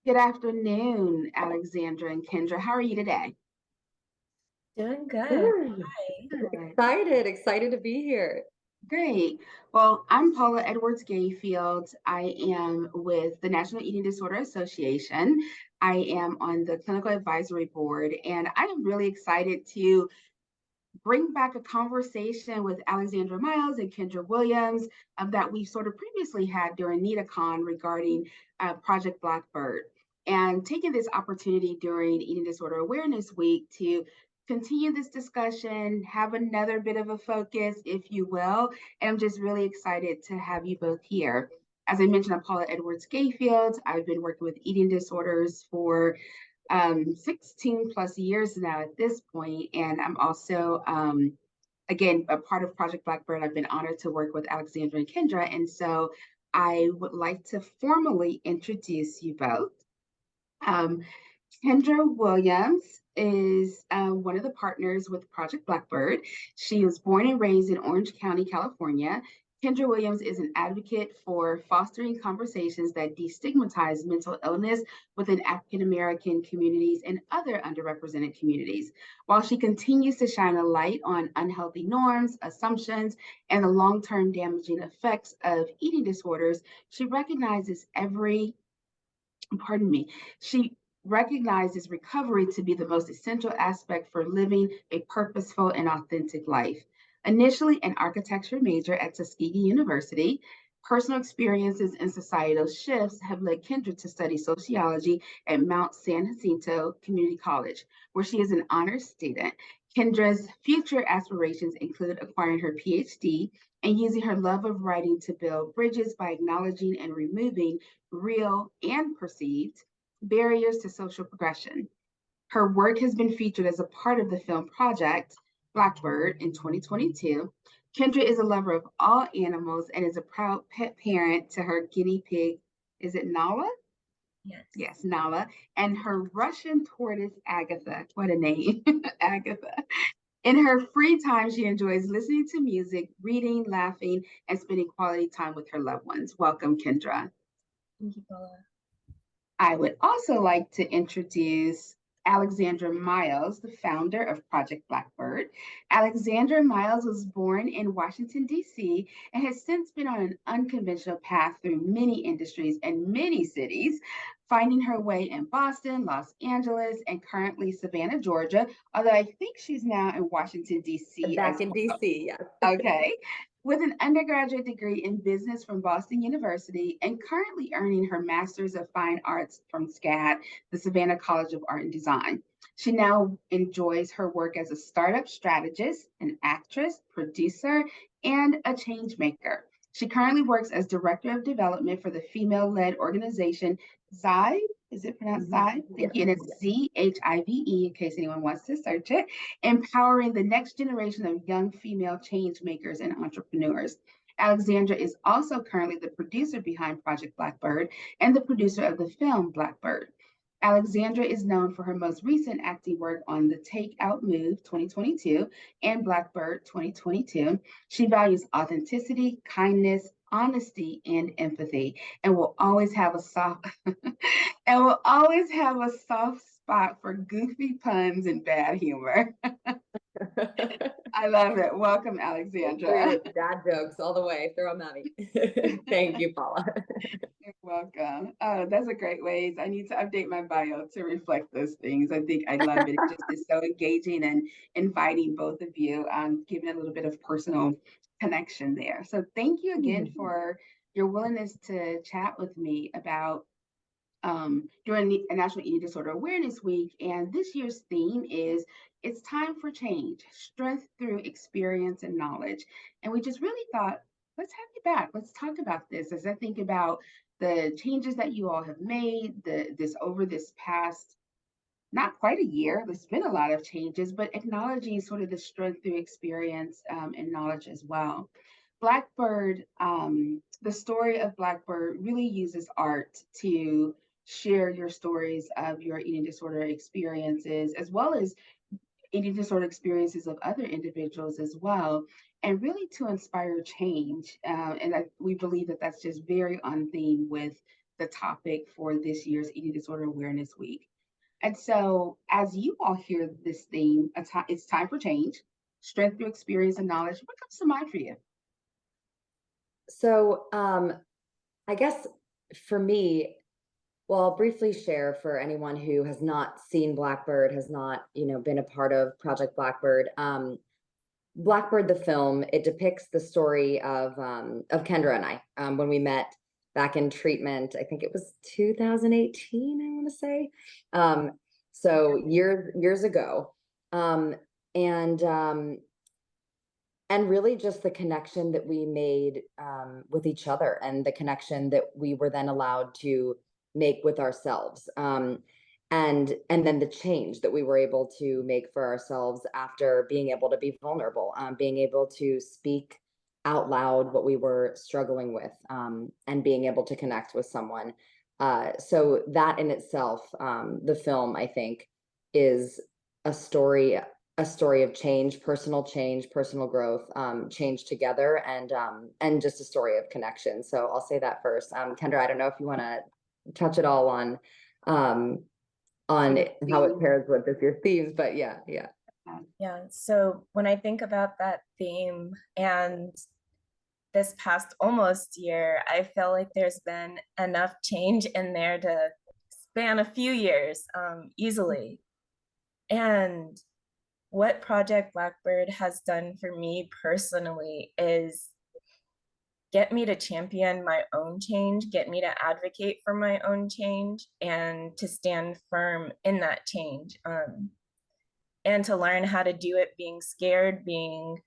Good afternoon, Alexandra and Kendra. How are you today? Doing good. Good. Hi. Good. Excited to be here. Great. Well, I'm Paula Edwards Gayfield. I am with the National Eating Disorder Association. I am on the clinical advisory board, and I am really excited to bring back a conversation with Alexandra Miles and Kendra Williams that we sort of previously had during NeetaCon regarding Project Blackbird. And taking this opportunity during Eating Disorder Awareness Week to continue this discussion, have another bit of a focus, if you will. And I'm just really excited to have you both here. As I mentioned, I'm Paula Edwards Gayfield. I've been working with eating disorders for 16 plus years now at this point, and I'm also again a part of Project Blackbird. I've been honored to work with Alexandra and Kendra, and so I would like to formally introduce you both. Um, Kendra Williams is one of the partners with Project Blackbird. She was born and raised in Orange County, California. Kendra Williams is an advocate for fostering conversations that destigmatize mental illness within African American communities and other underrepresented communities. While she continues to shine a light on unhealthy norms, assumptions, and the long term damaging effects of eating disorders, she recognizes she recognizes recovery to be the most essential aspect for living a purposeful and authentic life. Initially an architecture major at Tuskegee University, personal experiences and societal shifts have led Kendra to study sociology at Mount San Jacinto Community College, where she is an honors student. Kendra's future aspirations include acquiring her PhD and using her love of writing to build bridges by acknowledging and removing real and perceived barriers to social progression. Her work has been featured as a part of the film project Blackbird in 2022. Kendra is a lover of all animals and is a proud pet parent to her guinea pig. Is it Nala? Yes. Yes, Nala. And her Russian tortoise, Agatha. What a name, Agatha. In her free time, she enjoys listening to music, reading, laughing, and spending quality time with her loved ones. Welcome, Kendra. Thank you, Paula. I would also like to introduce Alexandra Miles, the founder of Project Blackbird. Alexandra Miles was born in Washington, D.C., and has since been on an unconventional path through many industries and many cities, finding her way in Boston, Los Angeles, and currently Savannah, Georgia, although I think she's now in Washington, D.C. Back as in well. DC, yes. Okay. With an undergraduate degree in business from Boston University and currently earning her Master's of Fine Arts from SCAD, the Savannah College of Art and Design. She now enjoys her work as a startup strategist, an actress, producer, and a change maker. She currently works as Director of Development for the female led organization Zive. Is it pronounced Zive? Yes, Thank you. And it's yes. Zive, in case anyone wants to search it, empowering the next generation of young female change makers and entrepreneurs. Alexandra is also currently the producer behind Project Blackbird and the producer of the film Blackbird. Alexandra is known for her most recent acting work on The Takeout Move 2022 and Blackbird 2022. She values authenticity, kindness, honesty, and empathy, and will always have a soft spot for goofy puns and bad humor. I love it. Welcome, Alexandra. Dad jokes all the way. Throw them at me. Thank you, Paula. You're welcome. Oh, that's a great way. I need to update my bio to reflect those things. I think I love it. It just is so engaging and inviting both of you, giving a little bit of personal connection there. So thank you again for your willingness to chat with me about during the National Eating Disorder Awareness Week. And this year's theme is It's Time for Change, Strength Through Experience and Knowledge. And we just really thought, let's have you back. Let's talk about this as I think about the changes that you all have made this past not quite a year. There's been a lot of changes, but acknowledging sort of the strength through experience and knowledge as well. Blackbird, the story of Blackbird really uses art to share your stories of your eating disorder experiences, as well as eating disorder experiences of other individuals as well, and really to inspire change. We believe that that's just very on theme with the topic for this year's Eating Disorder Awareness Week. And so, as you all hear this theme, it's time for change, strength through experience and knowledge. What comes to mind for you? So, I guess for me, well, I'll briefly share for anyone who has not seen Blackbird, has not, been a part of Project Blackbird. Blackbird, the film, it depicts the story of Kendra and I when we met back in treatment. I think it was 2018, I want to say. So years ago. And and really just the connection that we made with each other, and the connection that we were then allowed to make with ourselves, and then the change that we were able to make for ourselves after being able to be vulnerable, being able to speak out loud what we were struggling with, and being able to connect with someone. So that in itself, the film, I think, is a story of change, personal growth, change together, and just a story of connection. So I'll say that first. Kendra, I don't know if you want to touch it all on how it pairs with this year's themes, but yeah. Yeah, so when I think about that theme and this past almost year, I feel like there's been enough change in there to span a few years easily. And what Project Blackbird has done for me personally is get me to champion my own change, get me to advocate for my own change, and to stand firm in that change. And to learn how to do it being scared, being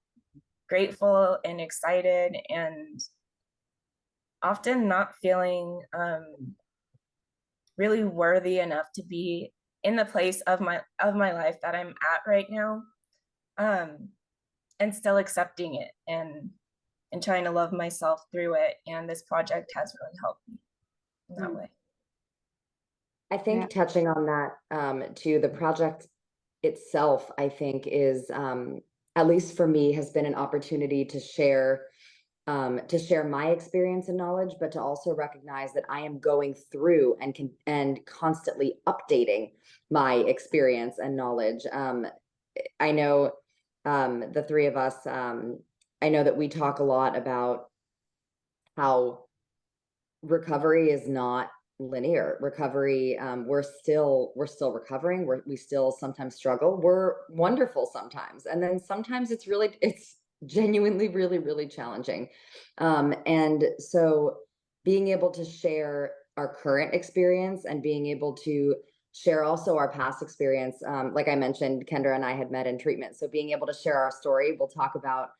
grateful and excited, and often not feeling really worthy enough to be in the place of my life that I'm at right now, and still accepting it and trying to love myself through it. And this project has really helped me in that way. I think touching on that too, the project itself, I think, is at least for me, has been an opportunity to share my experience and knowledge, but to also recognize that I am going through and constantly updating my experience and knowledge. I know the three of us, I know that we talk a lot about how recovery is not linear. Recovery, we're still recovering. We still sometimes struggle. We're wonderful sometimes, and then sometimes it's genuinely really, really challenging. And so being able to share our current experience and being able to share also our past experience, like I mentioned, Kendra and I had met in treatment. So being able to share our story, we'll talk about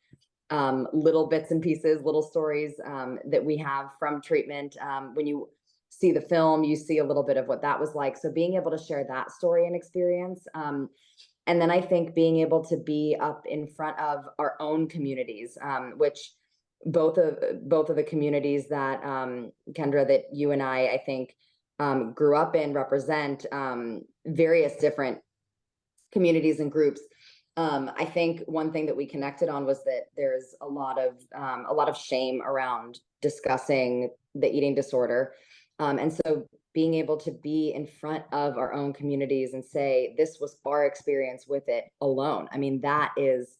little bits and pieces, little stories that we have from treatment. When you see the film, you see a little bit of what that was like. So being able to share that story and experience. And then I think being able to be up in front of our own communities, which both of the communities that Kendra, that you and I think grew up in, represent various different communities and groups. I think one thing that we connected on was that there's a lot of shame around discussing the eating disorder. And so being able to be in front of our own communities and say, this was our experience with it alone. I mean, that is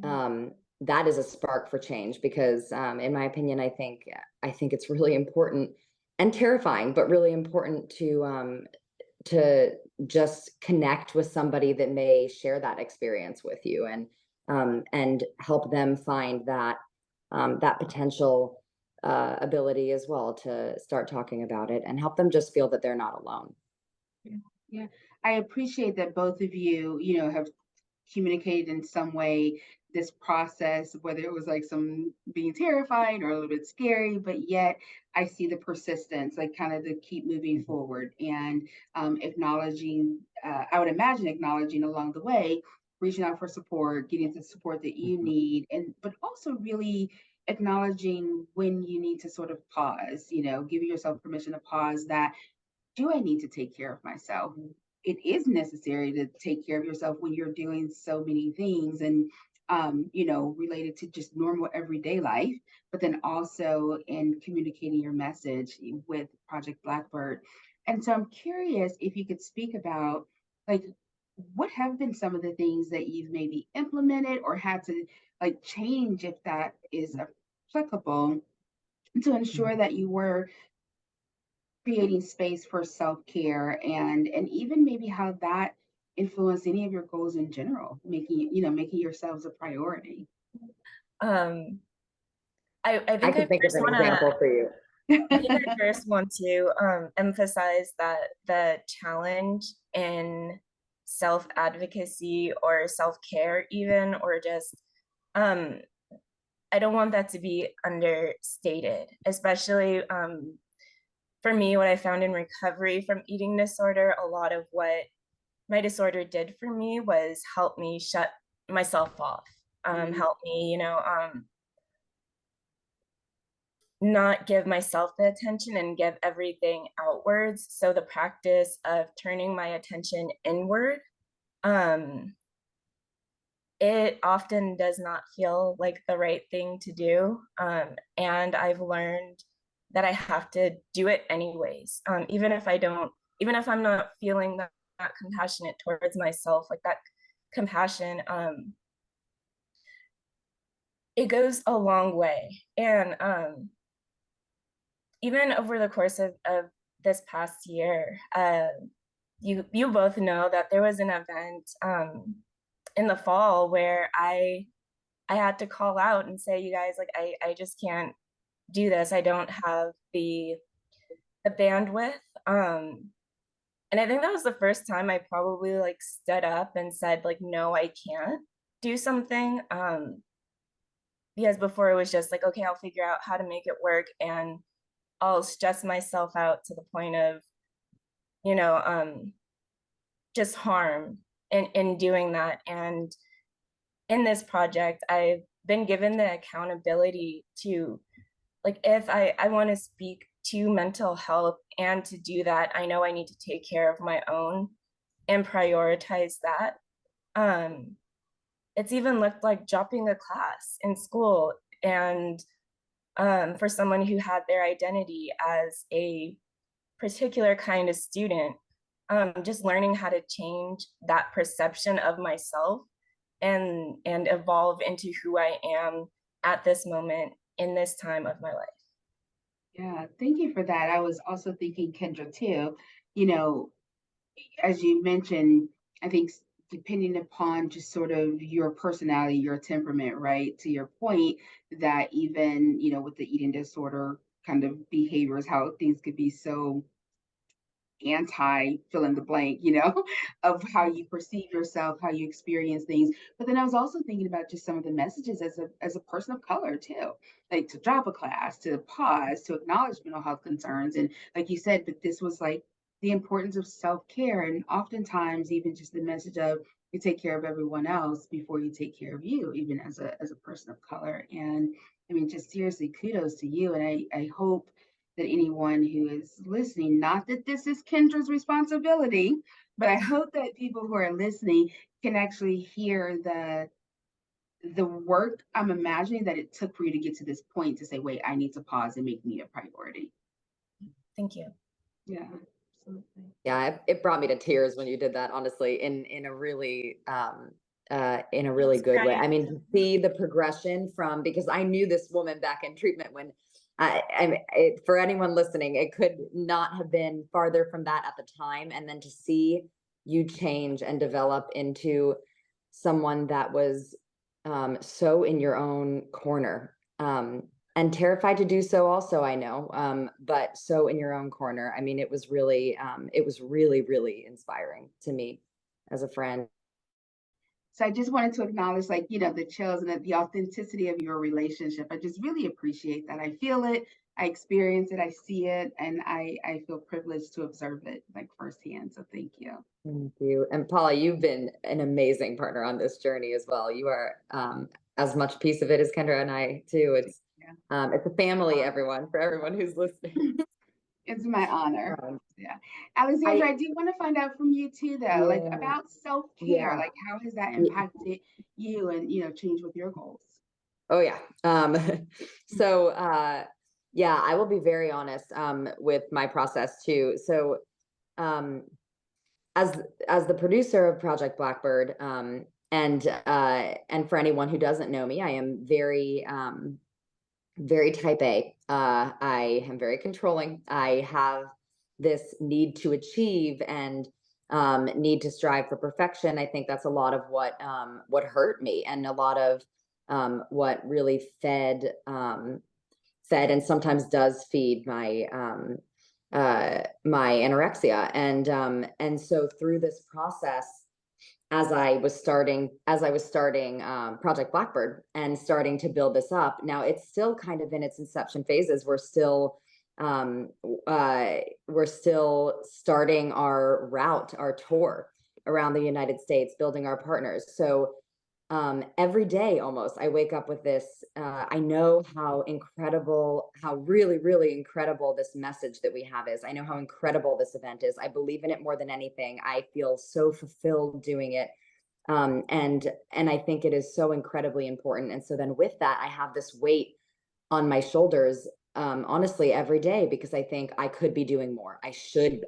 a spark for change, because in my opinion, I think it's really important and terrifying, but really important to just connect with somebody that may share that experience with you, and help them find that potential ability as well to start talking about it, and help them just feel that they're not alone. Yeah, I appreciate that both of you, have communicated in some way this process, whether it was like some being terrified or a little bit scary, but yet I see the persistence, like kind of to keep moving forward, and acknowledging, I would imagine acknowledging along the way, reaching out for support, getting the support that you need, but also really acknowledging when you need to sort of pause, giving yourself permission to pause. That, do I need to take care of myself? It is necessary to take care of yourself when you're doing so many things. And related to just normal everyday life, but then also in communicating your message with Project Blackbird. And so I'm curious if you could speak about, like, what have been some of the things that you've maybe implemented or had to like change, if that is applicable, to ensure that you were creating space for self-care, and even maybe how that influenced any of your goals in general, making yourselves a priority. Um, I I think I could think of first an want to example for you. I think I first want to emphasize that the challenge in self-advocacy or self-care even, or just, um, I don't want that to be understated, especially for me, what I found in recovery from eating disorder, a lot of what my disorder did for me was help me shut myself off, help me, not give myself the attention and give everything outwards. So the practice of turning my attention inward, it often does not feel like the right thing to do. And I've learned that I have to do it anyways. Even if I'm not feeling that compassionate towards myself, like that compassion, it goes a long way. And even over the course of this past year, you both know that there was an event in the fall where I had to call out and say, you guys, like I just can't do this. I don't have the bandwidth. And I think that was the first time I probably like stood up and said like, no, I can't do something. Because before it was just like, okay, I'll figure out how to make it work, and I'll stress myself out to the point of, you know, just harm in doing that. And in this project, I've been given the accountability to, like, if I want to speak to mental health, and to do that, I know I need to take care of my own and prioritize that. It's even looked like dropping a class in school, and for someone who had their identity as a particular kind of student, just learning how to change that perception of myself and evolve into who I am at this moment in this time of my life. Yeah, thank you for that. I was also thinking, Kendra, too, you know, as you mentioned, I think depending upon just sort of your personality, your temperament, right? To your point, that even, with the eating disorder kind of behaviors, how things could be so anti fill in the blank, of how you perceive yourself, how you experience things. But then I was also thinking about just some of the messages as a person of color too, like to drop a class, to pause, to acknowledge mental health concerns. And like you said, but this was like the importance of self-care, and oftentimes even just the message of you take care of everyone else before you take care of you, even as a person of color. And I mean, just seriously, kudos to you. And I hope that anyone who is listening, not that this is Kendra's responsibility, but I hope that people who are listening can actually hear the work I'm imagining that it took for you to get to this point to say, wait, I need to pause and make me a priority. Thank you. Yeah, absolutely. Yeah, it brought me to tears when you did that, honestly, in a really good way. I mean, to see the progression from, because I knew this woman back in treatment when for anyone listening, it could not have been farther from that at the time. And then to see you change and develop into someone that was so in your own corner, and terrified to do so also, I know, but so in your own corner. I mean, it was really, really inspiring to me as a friend. So I just wanted to acknowledge, like, the chills and the authenticity of your relationship. I just really appreciate that. I feel it, I experience it, I see it, and I feel privileged to observe it like firsthand. So thank you. Thank you. And Paula, you've been an amazing partner on this journey as well. You are as much piece of it as Kendra and I too. It's a family, everyone, for everyone who's listening. It's my honor. Yeah. Alexandra, I do want to find out from you too, though, like Yeah, about self-care. yeah. Like, how has that y- impacted you and, change with your goals? Oh yeah. So yeah, I will be very honest with my process too. So um as the producer of Project Blackbird, and for anyone who doesn't know me, I am very type A. I am very controlling. I have this need to achieve and need to strive for perfection. I think that's a lot of what hurt me, and a lot of what really fed and sometimes does feed my anorexia. And so through this process, as I was starting Project Blackbird and starting to build this up. Now it's still kind of in its inception phases. Um, we're still starting our route, our tour around the United States, building our partners. So every day almost I wake up with this. I know how incredible, how really, really incredible this message that we have is. I know how incredible this event is. I believe in it more than anything. I feel so fulfilled doing it. And I think it is so incredibly important. And so then with that, I have this weight on my shoulders, honestly, every day, because I think I could be doing more. I should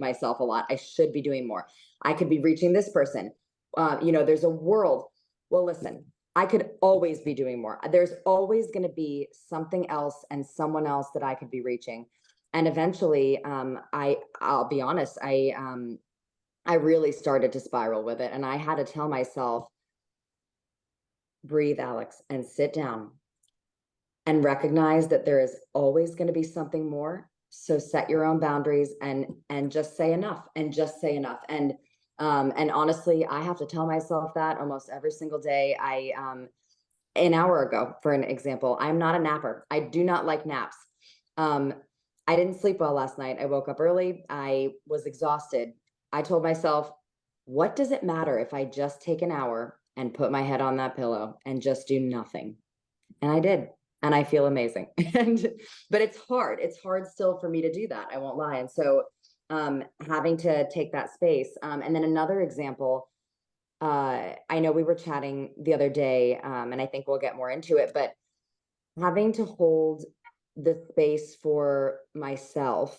myself a lot. I should be doing more. I could be reaching this person. There's a world. Well, listen, I could always be doing more. There's always going to be something else and someone else that I could be reaching. And eventually, I'll be honest, I really started to spiral with it. And I had to tell myself, breathe, Alex, and sit down and recognize that there is always going to be something more. So set your own boundaries and just say enough, and just say enough. And honestly, I have to tell myself that almost every single day. An hour ago, for an example, I'm not a napper. I do not like naps. Um, I didn't sleep well last night. I woke up early. I was exhausted. I told myself, what does it matter if I just take an hour and put my head on that pillow and just do nothing? And I did. And I feel amazing. But it's hard. It's hard still for me to do that. I won't lie. And so having to take that space. And then another example, I know we were chatting the other day, and I think we'll get more into it, but having to hold the space for myself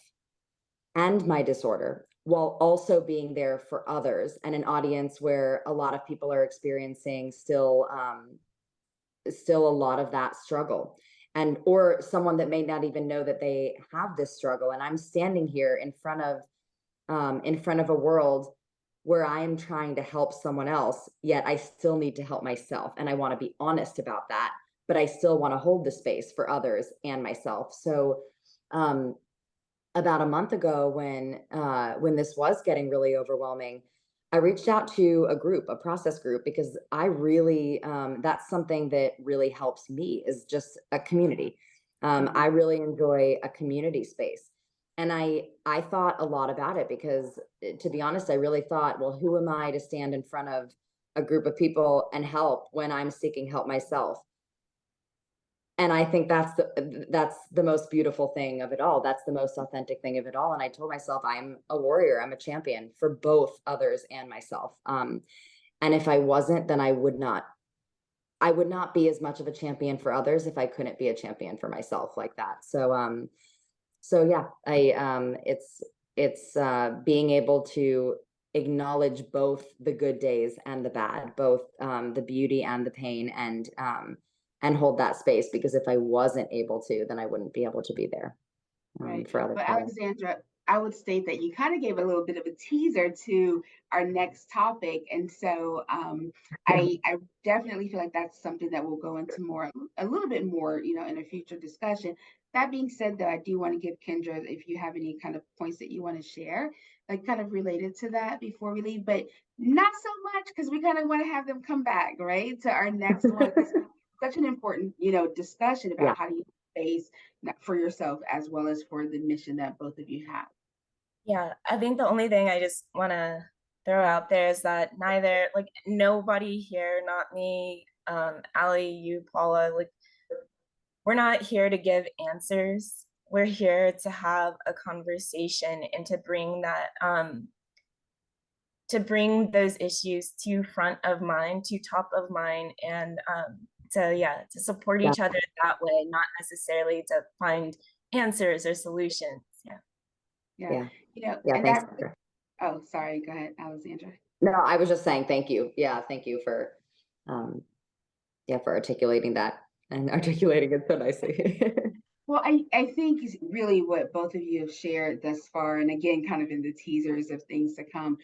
and my disorder while also being there for others, and an audience where a lot of people are experiencing still a lot of that struggle, and or someone that may not even know that they have this struggle. And I'm standing here in front of a world where I am trying to help someone else, yet I still need to help myself. And I want to be honest about that, but I still want to hold the space for others and myself. So about a month ago, when this was getting really overwhelming, I reached out to a process group, because I really, that's something that really helps me, is just a community. I really enjoy a community space. And I thought a lot about it, because to be honest, I really thought, well, who am I to stand in front of a group of people and help when I'm seeking help myself? And I think that's the most beautiful thing of it all. That's the most authentic thing of it all. And I told myself, I'm a warrior. I'm a champion for both others and myself. And if I wasn't, then I would not be as much of a champion for others if I couldn't be a champion for myself like that. So yeah, it's being able to acknowledge both the good days and the bad, both the beauty and the pain, and hold that space, because if I wasn't able to, then I wouldn't be able to be there Right. for other But people. Alexandra, I would state that you kind of gave a little bit of a teaser to our next topic. And so I definitely feel like that's something that we'll go into a little bit more, in a future discussion. That being said, though, I do want to give Kendra, if you have any kind of points that you want to share, like kind of related to that before we leave, but not so much, because we kind of want to have them come back, right, to our next one. It's such an important, discussion Yeah. about how do you face for yourself as well as for the mission that both of you have. Yeah, I think the only thing I just want to throw out there is that nobody here, not me, Allie, you, Paula, like, we're not here to give answers. we're here to have a conversation and to bring those issues to front of mind, to top of mind, and to support Yeah. each other that way, not necessarily to find answers or solutions. Yeah. Yeah. Yeah. And Thanks, that, Sandra. oh, sorry, go ahead, Alexandra. No, I was just saying thank you. Yeah, thank you for for articulating that and articulating it so nicely. Well, I think is really what both of you have shared thus far, and again, kind of in the teasers of things to come,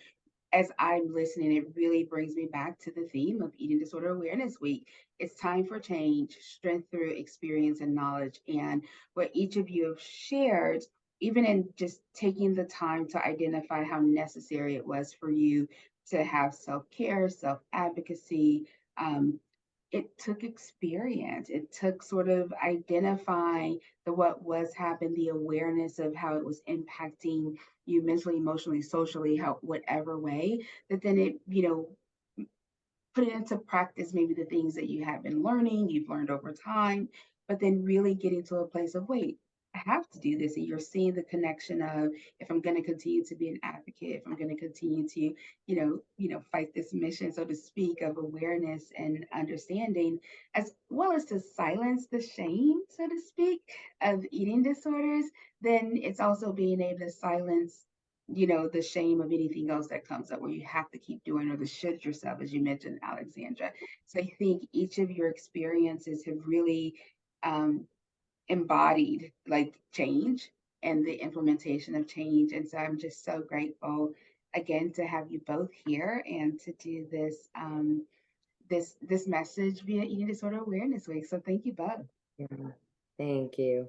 as I'm listening, it really brings me back to the theme of Eating Disorder Awareness Week. It's time for change, strength through experience and knowledge. And what each of you have shared, even in just taking the time to identify how necessary it was for you to have self care, self advocacy, it took experience. It took sort of identifying what was happening, the awareness of how it was impacting you mentally, emotionally, socially, how whatever way, that then it, put it into practice, maybe the things that you have been learning, you've learned over time, but then really getting to a place of, wait, I have to do this. And you're seeing the connection of, if I'm going to continue to be an advocate, if I'm going to continue to, fight this mission, so to speak, of awareness and understanding, as well as to silence the shame, so to speak, of eating disorders, then it's also being able to silence the shame of anything else that comes up where you have to keep doing, or the should yourself, as you mentioned, Alexandra. So I think each of your experiences have really embodied like change and the implementation of change. And so I'm just so grateful again to have you both here and to do this this message via Eating Disorder Awareness Week. So thank you both. Yeah, thank you.